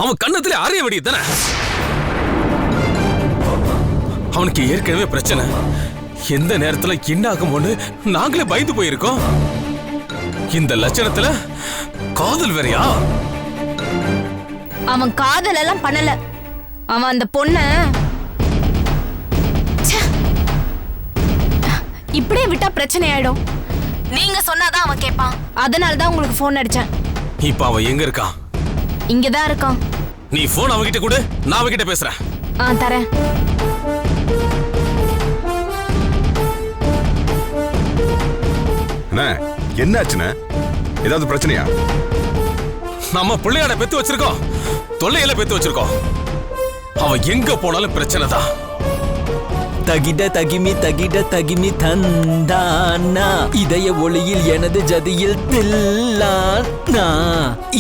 அவன் கண்ணத்துல அறைய வேண்டியது தானே. அவனுக்கு ஏற்கனவே பிரச்சனை. எந்த நேரத்துல என்ன ஆகுமோன்னு நாங்களே பயந்து போயிருக்கோம். இந்த லட்சணத்துல காதல் வேறையா? அவன் காதல் எல்லாம் பண்ணல. அவன் அந்த பொண்ண இப்படியே விட்டா பிரச்சனை ஆயிடும். நீங்க சொன்னாதான் அவன் கேட்பான். அதனாலதான் உங்களுக்கு போன் அடிச்சேன். இப்ப அவன் எங்க இருக்கான்? இங்கதான் இருக்கான். நீ போன் அவகிட்ட கொடு, நான் அவகிட்ட பேசுறேன். தரேன். என்னாச்சுன்னு? ஏதாவது பிரச்சனையா? நம்ம பிள்ளையாட பெத்து வச்சிருக்கோம், தொல்லையில பெத்து வச்சிருக்கோம். அவன் எங்க போனாலும் பிரச்சனை தான். தகிட தகிமி தந்தானா இதய ஒளியில் எனது ஜதியில் தில்லானா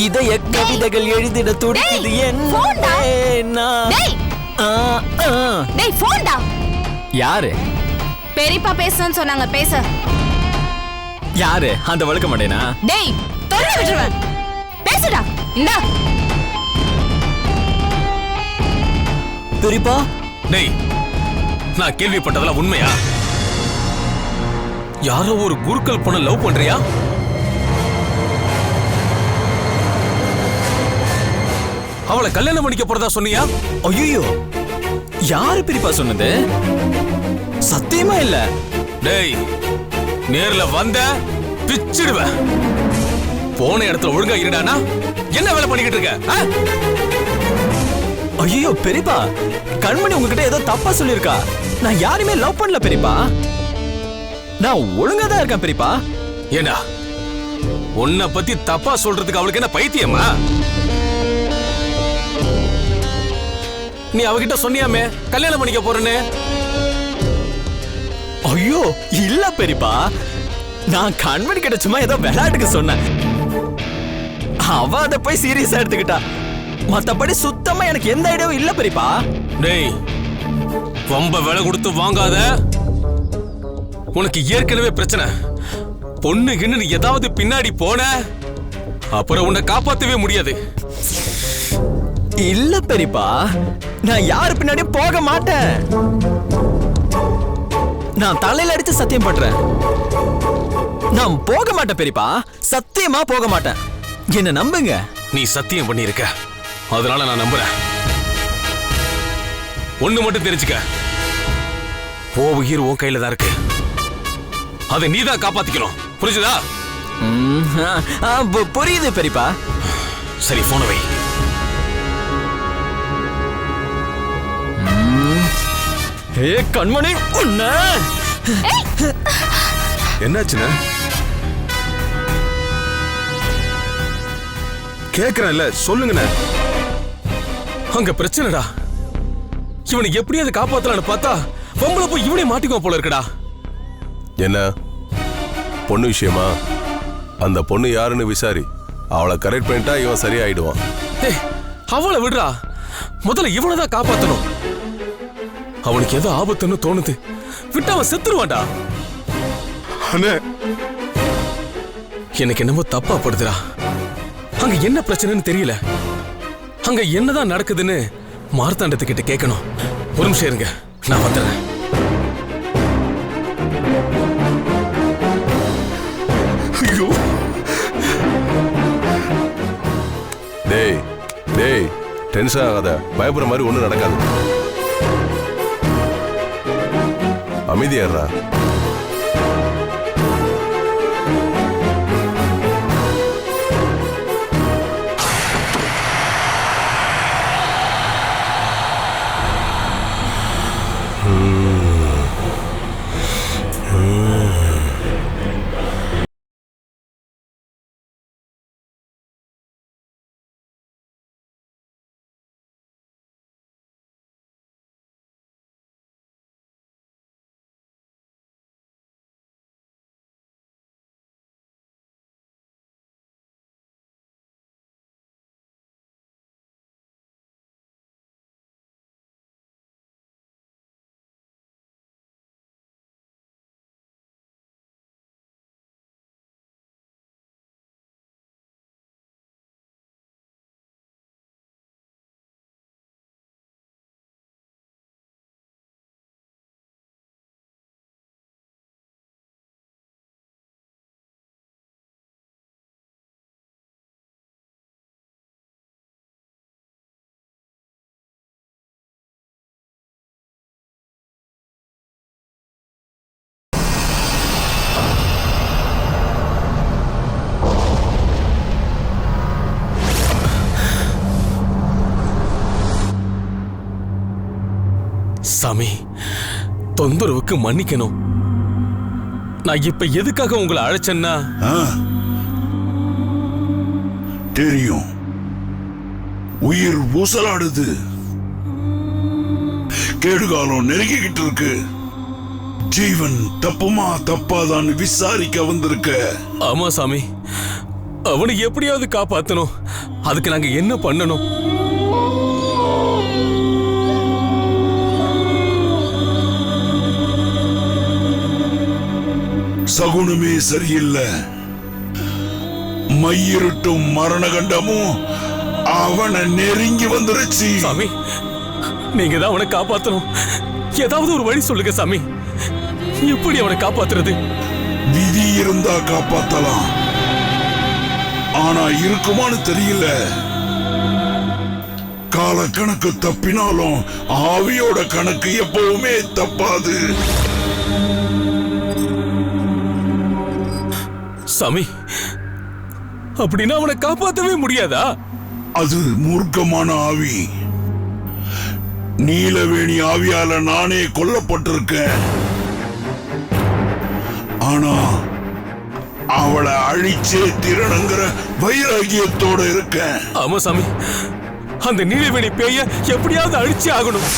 இதய கவிதைகள் எழுதிட துடிக்குது என்ன. யாரு? பெரியப்பா பேசுன்னு சொன்னாங்க, பேச. யாரு? அந்த வழுக்க மாட்டேனா? டேய் தொல்லை விட்டுருவேன், பேசுடா. இந்தா பெரியப்பா. டேய், நான் கேள்விப்பட்டதெல்லாம் உண்மையா? யாரோ ஒரு குருக்கள் பொண்ண லவ் பண்றியா? அவளை கல்யாணம் பண்ணிக்க போறதா சொன்னியா? ஐயோ, யாரு பெரியப்பா சொன்னது? சத்தியமா இல்ல. டேய், நேர்ல வந்த பிச்சிடுவேன். போன இடத்துல ஒழுங்கா இருடானா என்ன வேலை பண்ணிக்கிட்டு இருக்க? ஐயோ பெரியப்பா, கண்மணி உங்ககிட்ட ஏதோ தப்பா சொல்லிருக்கா. நான் யாருமே லவ் பண்ணல பெரியப்பா. நான் ஒழுங்கா தான் இருக்கேன் பெரியப்பா. ஏண்டா, உன்னை பத்தி தப்பா சொல்றதுக்கு அவளுக்கு என்ன பைத்தியமா? நீ அவகிட்ட சொன்னியாமே கல்யாணம் பண்ணிக்க போறேன்னு. ஐயோ இல்ல பெரியப்பா, நான் கண்மணி கிட்ட சும்மா ஏதோ விளையாட்டுக்கு சொன்னேன். அவ அதை போய் சீரியஸா எடுத்துக்கிட்டா. மத்தபடி சுத்தமா எனக்கு எந்த ஐடியாவும் இல்ல பெரியப்பா. டேய், ரொம்ப விலை கொடுத்து வாங்காத. உனக்கு ஏற்கனவே பிரச்சனை. பொண்ணுக்குன்னு ஏதாவது பின்னாடி போன அப்புறம் உன்னை காப்பாத்தவே முடியாது. இல்ல பெரியப்பா, நான் யாரு பின்னாடியும் போக மாட்டேன். நான் தலையில அடிச்சு சத்தியம் பண்றேன், நான் போக மாட்டேன் பெரியப்பா. சத்தியமா போக மாட்டேன், என்ன நம்புங்க. நீ சத்தியம் பண்ணிருக்க, அதனால நான் நம்புறேன். ஒண்ணு மட்டும் தெரிஞ்சுக்க, ஓ உயிர் உன் கையில தான் இருக்கு. அதை நீதான் காப்பாத்திக்கணும், புரிஞ்சுதா? புரியுது பெரியப்பா. சரி, போன வை. ஏ கண்மணி, உன்ன என்னாச்சுன்னு கேக்குறேன்ல, சொல்லுங்கண்ணே. அங்க பிரச்சனைடா. இவனை எப்படியாவது காப்பாத்தலான்னு பார்த்தா பொம்பளை போய் இவனே மாட்டிக்கோ போல இருக்குடா. என்ன பொண்ணு விஷயமா? அந்த பொண்ணு யாருன்னு விசாரி. அவளை கரெக்ட் பண்ணிட்டா இவன் சரியாயிடுவான். அவளை விடுறா, முதல்ல இவனை தான் காப்பாத்தணும். அவனுக்கு ஏதோ ஆபத்துன்னு தோணுது, விட்டு அவன் செத்துருவான்டா. எனக்கு என்னமோ தப்பா படுதுடா. அங்க என்ன பிரச்சனைன்னு தெரியல. அங்க என்னதான் நடக்குதுன்னு மார்த்தாண்டத்துக்கிட்ட கேட்கணும். ஒரு நிமிஷம் இருங்க, நான் வந்துடுறேன். ஐயோ, டேய் டேய், டென்ஷன் ஆகாத. பயப்படுற மாதிரி ஒண்ணும் நடக்காது. அமைதியாடுறா. சாமி, தொந்தரவுக்கு மன்னிக்கணும். நான் இப்ப எதுக்காக உங்களை அழைச்சேன்னா, தெரியும், உயிர் ஊசலாடுது, கேடுகாலம் நெருங்கிக்கிட்டு இருக்கு. ஜீவன் தப்புமா தப்பாதான் விசாரிக்க வந்திருக்க. ஆமா சாமி, அவனை எப்படியாவது காப்பாத்தணும். அதுக்கு நாங்க என்ன பண்ணணும்? சகுனமே சரியில்லை. மையிருட்டும் மரணகண்டமும் அவனை நெருங்கி வந்துருச்சு. சாமி, நீங்க தான் அவனை காப்பாத்தணும். ஏதாவது ஒரு வழி சொல்லுங்க சாமி. எப்படி அவனை காப்பாத்துறது? விதி இருந்தா காப்பாத்தலாம், ஆனா இருக்குமான்னு தெரியல. கால கணக்கு தப்பினாலும் ஆவியோட கணக்கு எப்பவுமே தப்பாது. சாமி, அப்படின்னா அவனை காப்பாத்தவே முடியாதா? அது மூர்க்கமான ஆவி. நீலவேணி ஆவியால நானே கொல்லப்பட்டிருக்கேன். ஆனா அவளை அழிச்சே திறனுங்கிற வைராகியத்தோட இருக்கேன். ஆமா சாமி, அந்த நீலவேணி பேய எப்படியாவது அழிச்சே ஆகணும்.